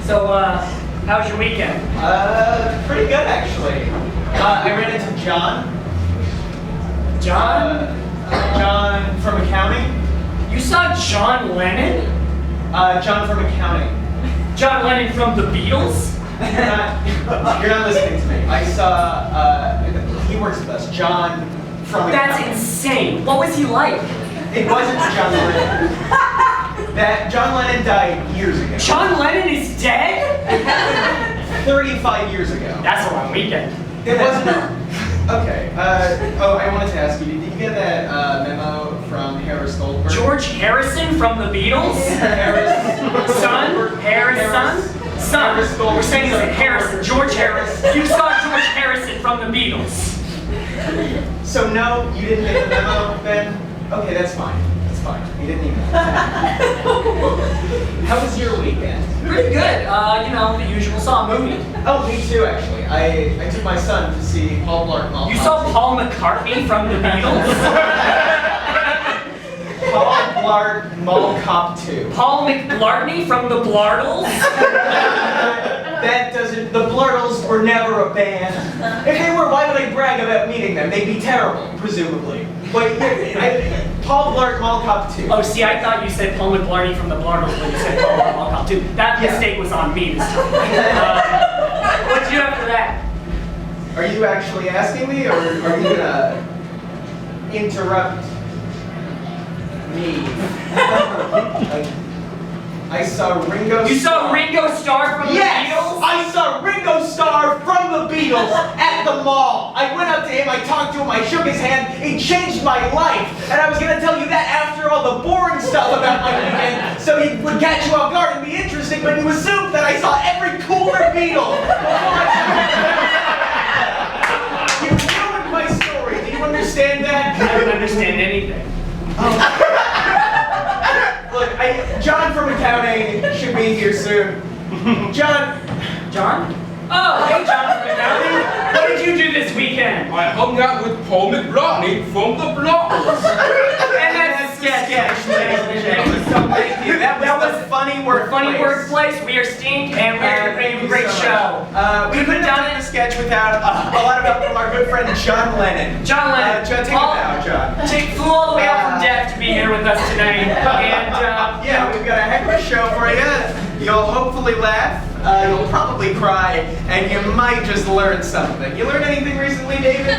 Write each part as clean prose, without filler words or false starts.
So, how was your weekend? Pretty good actually. I ran into John. John? John from accounting. You saw John Lennon? John from accounting. John Lennon from the Beatles? You're not listening to me. I saw, he works with us, John from That's accounting. insane. What was he like? It wasn't John Lennon. John Lennon died years ago. John Lennon is dead? 35 years ago. That's a long weekend. It wasn't. Okay. I wanted to ask you, did you get that memo from Harris Goldberg? George Harrison from the Beatles? Son? Harrison? Son. We're saying it's Harrison. George Harrison. You saw George Harrison from the Beatles. So no, you didn't get the memo then? Okay, that's fine. That's fine. You didn't even. How was your weekend? Pretty good. You know, the usual. Saw a movie. Oh, me too, actually. I took my son to see Paul Blart Mall. You saw Paul McCartney from the Beatles? Paul Blart Mall Cop 2. Paul McBlartney from the Blartles? That doesn't. The Blartles were never a band. If they were, why would I brag about meeting them? They'd be terrible, presumably. But Paul Blart Mall Cop 2. Oh, see, I thought you said Paul McBlartney from the Blartles when you said Paul Blart Mall Cop 2. That mistake was on me this time. What did you have for that? Are you actually asking me, or are you gonna interrupt me? I saw Ringo. You saw Ringo Starr from the Beatles? I saw Ringo Starr from the Beatles at the mall. I went up to him, I talked to him, I shook his hand. It changed my life. And I was going to tell you that after all the boring stuff about my weekend, so he would catch you off guard and be interesting, but you assumed that I saw every cooler Beatle. You ruined my story. Do you understand that? I don't understand anything. Look, John from accounting should be here soon. John? Oh, hey, John from accounting. What did you do this weekend? I hung out with Paul McBlartney from the Blartles. And that's a sketch, ladies and gentlemen. So thank you. That was a funny workplace. Funny workplace. We are Steenk, and we're a great show. We couldn't have done the sketch without a lot of help from our good friend John Lennon. John Lennon. John, take it now, John. Flew all the way out from Death to be here with us tonight. And yeah, we've got a heck of a show for you. You'll hopefully laugh. You'll probably cry, and you might just learn something. You learned anything recently, David?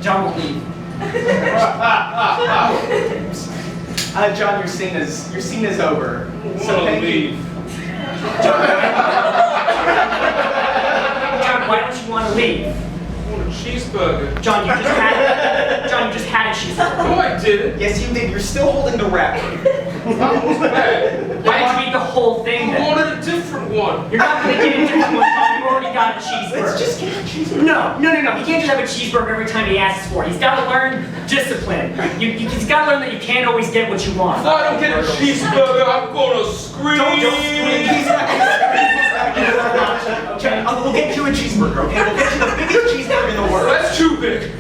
John will leave. John, your scene is over. So thank you. John, why don't you want to leave? I want a cheeseburger. John, you just had a cheeseburger. No, I didn't. Yes, you did. You're still holding the wrapper. That was bad. Why did you eat the whole thing I then? wanted a different one. You're not going to get a different one, John. You already got a cheeseburger. Let's just get a cheeseburger. No. He can't just have a cheeseburger every time he asks for it. He's got to learn discipline. He's got to learn that you can't always get what you want. If I don't get a cheeseburger, I'm gonna scream. Don't scream. He's not going to scream. We'll get you a cheeseburger, okay? We'll get you the biggest cheeseburger in the world. That's too big.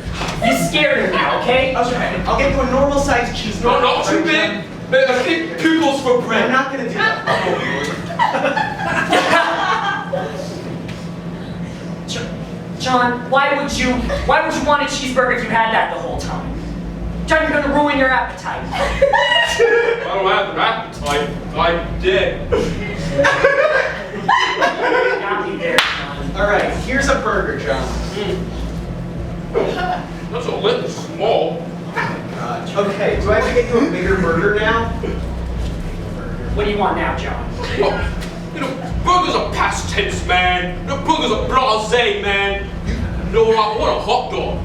You scared him now, okay? Okay, I'll get you a normal-sized cheeseburger. No, not too big. I think pickles for bread. I'm not going to do that. John, why would you want a cheeseburger if you had that the whole time? John, you're gonna ruin your appetite. I don't have an appetite. I'm dead. Got me there, John. All right, here's a burger, John. That's a little small. Okay, do I have to get you a bigger burger now? What do you want now, John? Oh, burgers are past tense, man. Burgers are blasé, man. You know what? I want a hot dog.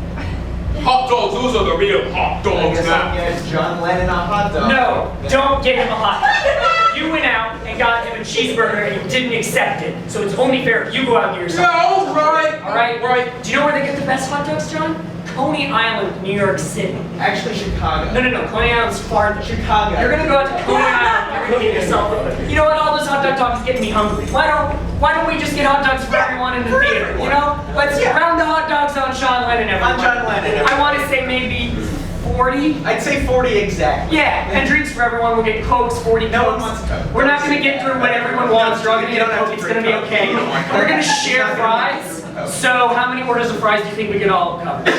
Hot dogs, those are the real hot I dogs guess now. I'll get John Lennon a hot dog. No, don't get him a hot dog. You went out and got him a cheeseburger and he didn't accept it. So it's only fair if you go out and get yourself. No, right. All right. Do you know where they get the best hot dogs, John? Coney Island, New York City. Actually, Chicago. No. Coney Island's farther. Chicago. You're gonna go out to Coney Island. You're gonna get yourself a. You know what? All those hot dog talk is getting me hungry. Why don't we just get hot dogs for everyone in the theater? You know? Let's round the hot dogs on John Lennon, everyone. On John Lennon. I want to say maybe 4 40? I'd say 40 exactly. Yeah, and drinks for everyone. We'll get Cokes, 40 No one Cokes. wants Coke. We're not going to get through what everyone wants. You're all going to get a Coke. It's going to be okay. We're going to share fries. So how many orders of fries do you think we could all cover?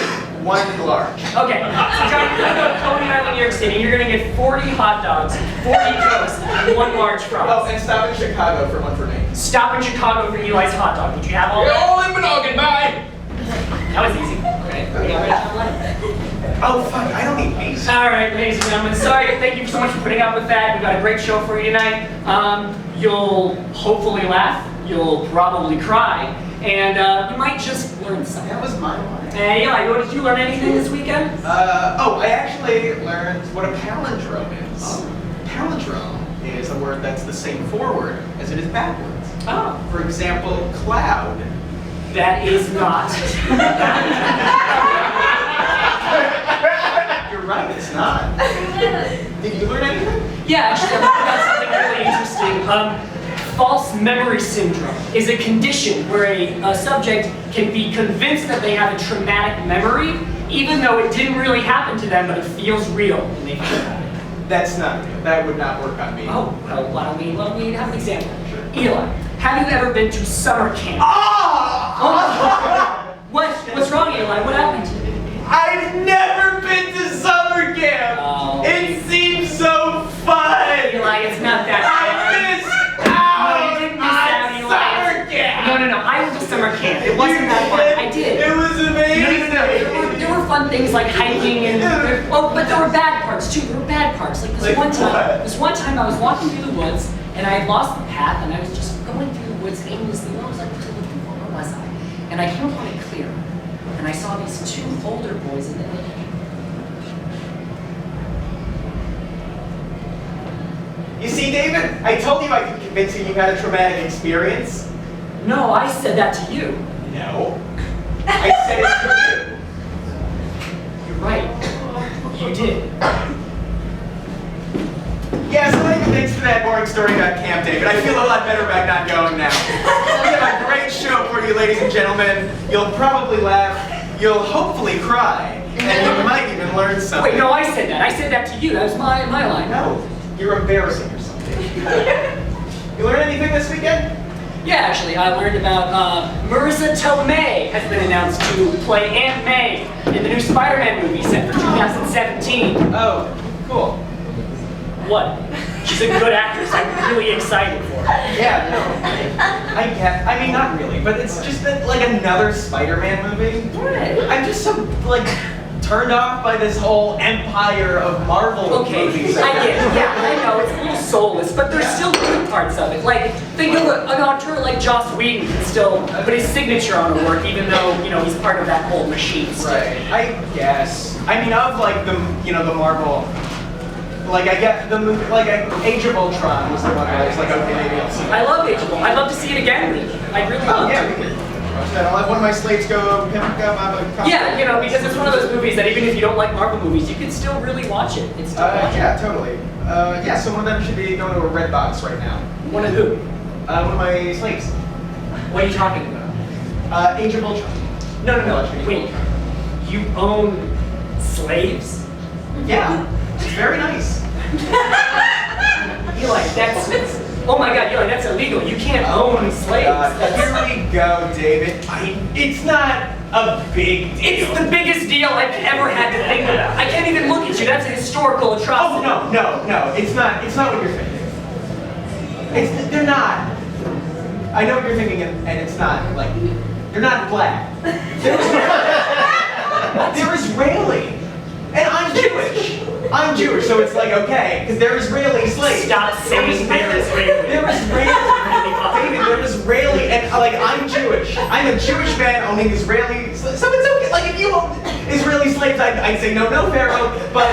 One large. Okay, so John, you're going to go to Coney Island, New York City, and you're going to get 40 hot dogs, 40 Cokes, and 1 large fry. Oh, and stop in Chicago for one for me. Stop in Chicago for Eli's hot dog. Did you have all You're that? all in Monoghan, bye! That was easy. Okay. Oh, fuck, I don't need these. All right, ladies and gentlemen, sorry, thank you so much for putting up with that. We've got a great show for you tonight. You'll hopefully laugh, you'll probably cry, and you might just learn something. That was my one. Hey, Eli, did you learn anything this weekend? I actually learned what a palindrome is. Palindrome is a word that's the same forward as it is backwards. Oh. For example, cloud. That is not. You're right, it's not. Did you learn anything? Yeah, actually, I learned about something really interesting. False memory syndrome is a condition where a subject can be convinced that they have a traumatic memory, even though it didn't really happen to them, but it feels real when they feel about it. That's not real. That would not work on me. Oh, well, why don't we have an example? Sure. Eli, have you ever been to summer camp? Oh! What's wrong, Eli? What happened? I've never been to summer camp! Oh. It seems so fun! Eli, it's not that I missed No, you didn't miss out, on Eli. summer camp! No, I went to summer camp. It wasn't that fun. I did. It was amazing! There were fun things like hiking and but there were bad parts too. There were bad parts. Like Like what? this one time I was walking through the woods and I had lost the path and I was just going through the woods aimlessly. I was like, where was I? And I came upon a clearing and I saw these 2 older boys in the You see, David? I told you I could convince you had a traumatic experience. No, I said that to you. No. I said it to you. You're right. You did. Yeah, so anyway, thanks for that boring story about Camp David. I feel a lot better about not going now. We have a great show for you, ladies and gentlemen. You'll probably laugh. You'll hopefully cry. And you might even learn something. Wait, no, I said that. I said that to you. That was my line. No, you're embarrassing yourself. You learn anything this weekend? Yeah, actually, I learned about Marissa Tomei has been announced to play Aunt May in the new Spider-Man movie set for 2017. Oh, cool. What? She's a good actress. I'm really excited for her. Yeah, no. I mean, not really, but it's just that, like another Spider-Man movie. What? I'm just so, like, turned off by this whole empire of Marvel Okay, movies. I get it. Yeah, I know. It's a little soulless, but there's still good parts of it. Like, think of an auteur like Joss Whedon can still put his signature on the work, even though, he's part of that whole machine still. Right, I guess. I mean, of, like, the Marvel... Like, I get the movie, like, Age of Ultron was the one where I was like, okay, maybe I'll see it. I love Age of Ultron. I'd love to see it again. I really love Yeah, to. we could watch that. I'll let one of my slates go pick up my Yeah, because it's one of those movies that even if you don't like Marvel movies, you can still really watch it. It's still watchable. Yeah, totally. Yeah, so one of them should be going to a red box right now. One of who? One of my slates. What are you talking about? Age of Ultron. No. Wait. You own slaves? Yeah, it's very nice. Eli, oh my God, Eli, that's illegal. You can't own slaves. Here we go, David. It's not a big deal. It's the biggest deal I've ever had to think about. I can't even look at you. That's a historical atrocity. Oh, no. It's not what you're thinking. They're not. I know what you're thinking, and it's not, like, they're not black. They're Israeli. And I'm Jewish. I'm Jewish, so it's like, okay, because they're Israeli slaves. Stop saying they're Israeli. They're Israeli. David, they're Israeli, and like, I'm Jewish. I'm a Jewish man owning Israeli slaves. So it's okay. Like, if you own Israeli slaves, I'd say no, Pharaoh, but,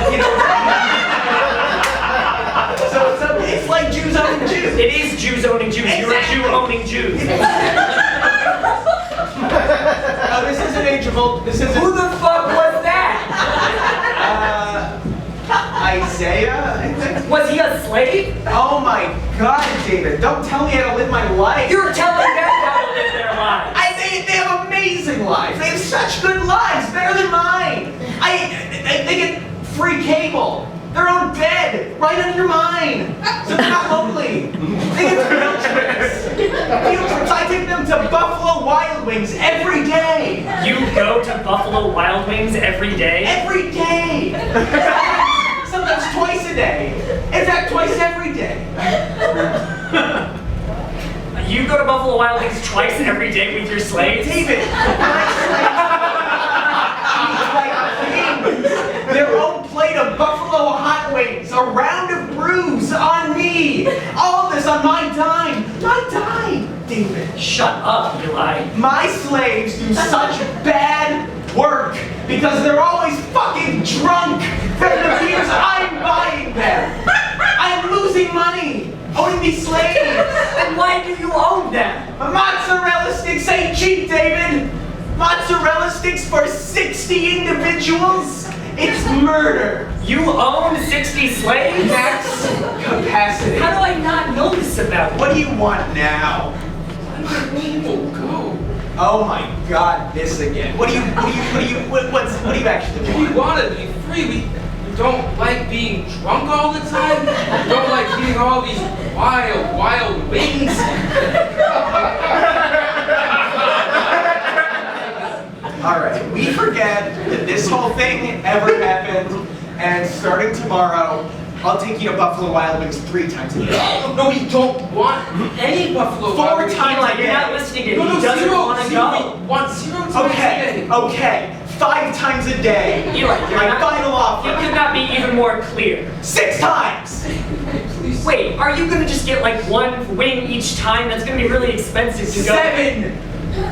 so it's okay. It's like Jews owning Jews. It is Jews owning Jews. Exactly. You're a Jew owning Jews. Oh, this isn't Age of Ultron. This isn't. Who the fuck was that? Isaiah, I think. Was he a slave? Oh my God, David! Don't tell me how to live my life. You're telling them how to live their lives. They have amazing lives. They have such good lives, better than mine. They get free cable, their own bed, right under mine. So they're not lonely. They get field trips. Field trips, I take them to Buffalo Wild Wings every day. You go to Buffalo Wild Wings every day? Every day. Sometimes twice a day. In fact, twice every day. You go to Buffalo Wild Wings twice every day with your slaves? David, my slaves eat their own plate of Buffalo hot wings, a round of brews on me. All of this on my dime. My dime, David. Shut up, Eli. My slaves do such bad work because they're always fucking drunk from the beers I'm buying them. I'm losing money owning these slaves. And why do you own them? Mozzarella sticks ain't cheap, David. Mozzarella sticks for 60 individuals? It's murder. You own 60 slaves? Max capacity. How do I not know this about you? What do you want now? Oh, go. Oh my God, this again. What do you actually We want? want to be free. We don't like being drunk all the time. We don't like eating all these wild wings. All right, we forget that this whole thing ever happened, and starting tomorrow, I'll take you to Buffalo Wild Wings 3 times a day. No, we don't want any Buffalo Wild 4 Wings. times Eli, a you're day. not listening to him. No, He doesn't zero, want to zero. go. We want 0 times a day. Okay, 5 times a day. Eli, you're My not, final you offer. could not be even more clear. 6 times. Please. Wait, are you gonna just get like 1 wing each time? That's gonna be really expensive to go. 7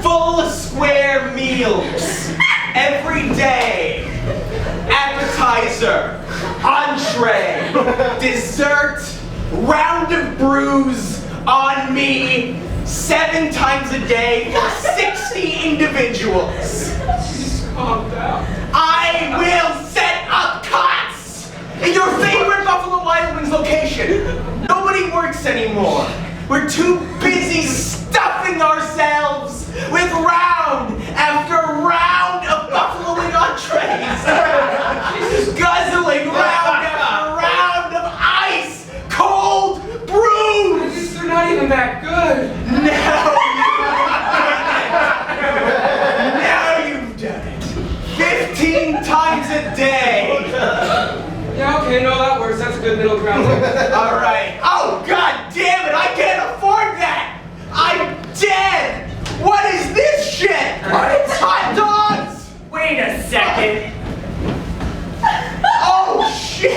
full square meals every day. Appetizer, entree, dessert, round of brews on me 7 times a day for 60 individuals. Please calm down. I will set up cots in your favorite Buffalo Wild Wings location. Nobody works anymore. We're too busy stuffing ourselves with round after round of Buffalo Wing entrees. Guzzling round after round of ice cold At brews. least they're not even that good. Now you've done it. 15 times a day. Yeah, okay, no, that works. That's a good middle ground. All right. Oh, God damn it. I can't afford that. I'm dead. What is this shit? It's hot dogs. Wait a second. Oh, shit.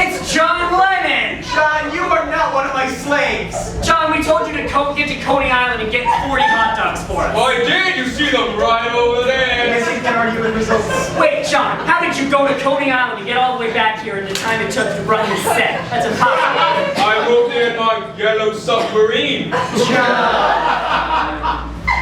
It's John Lennon. John, you are not one of my slaves. John, we told you to get to Coney Island and get 40 hot dogs for us. I did. You see them right over I there. guess you can argue with results. Wait, John, how did you go to Coney Island and get all the way back here in the time it took to run the set? That's impossible. I moved in my yellow submarine.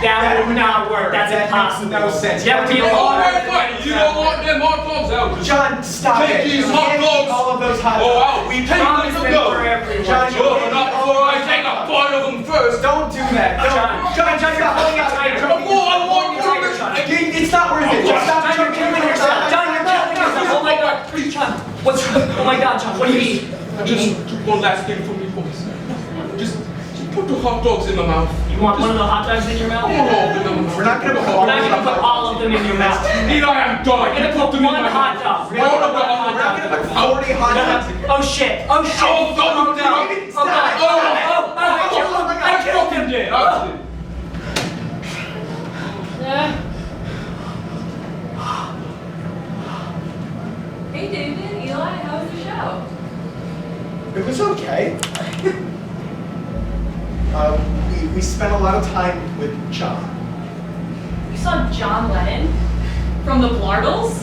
That would not work. That's That impossible. makes no sense. That would be a Oh, long wait, wait. You don't want them hot dogs out. John, stop Take it. these You hot can't dogs. eat all of those hot Oh, dogs. out. We take promised them them to for go. everyone. John, you Sure, can't not eat all before of I those take a hot dogs. bite of them first. Don't do that. Don't. John, you're pulling it tighter. Oh, I want You're to. John. It's not worth it. Just stop John, you're choking killing yourself. John, you're killing yourself. Oh my God. John, what's wrong? Oh my God, John, what do you mean? Just one last thing for me, boys. Just put the hot dogs in my mouth. You want one of the hot dogs in your mouth? All of them. We're not gonna put We're not gonna put all of them in your mouth. Neither I am done. We're gonna put one hot dog. We're gonna put one hot We're not dog. gonna put 40 hot dogs in your Oh shit! Oh shit! Oh, don't no! do it. Oh God! Stop. Oh! I killed him! I killed him! dead. Hey David, Eli, how was the show? It was okay. We spent a lot of time with John. You saw John Lennon from the Blardles?